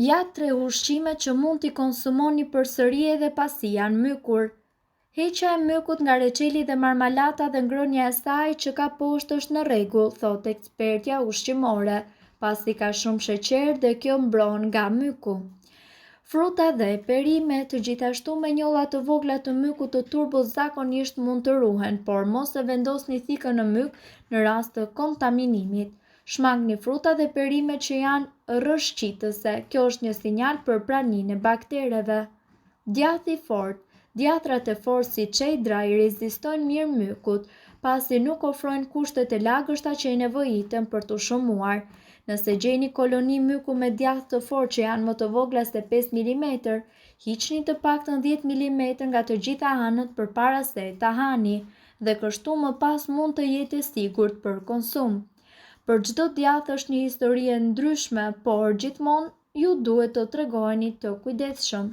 Ja 3 ushqime që mund t'i konsumoni përsëri edhe pasi janë mykur. Heqja e mykut nga reçeli dhe marmalata dhe ngrënia e saj që ka poshtë është në rregull, thot ekspertja ushqimore, pasi ka shumë sheqer dhe kjo mbron nga myku. Fruta dhe perimet, gjithashtu me njolla të vogla të mykut të turbut zakonisht mund të ruhen, por mos e vendosni thikën në myk në rast të kontaminimit. Shmangni fruta dhe perimet që janë rrëshqitëse, kjo është një sinjal për praninë e baktereve. Djathi i fortë. Djathtrat e fortë si çejdra i rezistojnë mirë mykut, pasi nuk ofrojnë kushtet e lagështa që i nevojiten për t'u shëmuar. Nëse gjeni koloni myku me djathtë të fortë që janë më të vogla se 5 mm, hiqni të paktën 10 mm nga të gjitha anët përpara se ta hani, dhe kështu më pas mund të jetë e sigurt për konsum. Për çdo djathtë është një histori e ndryshme, por gjithmonë ju duhet të tregoheni të kujdesshëm.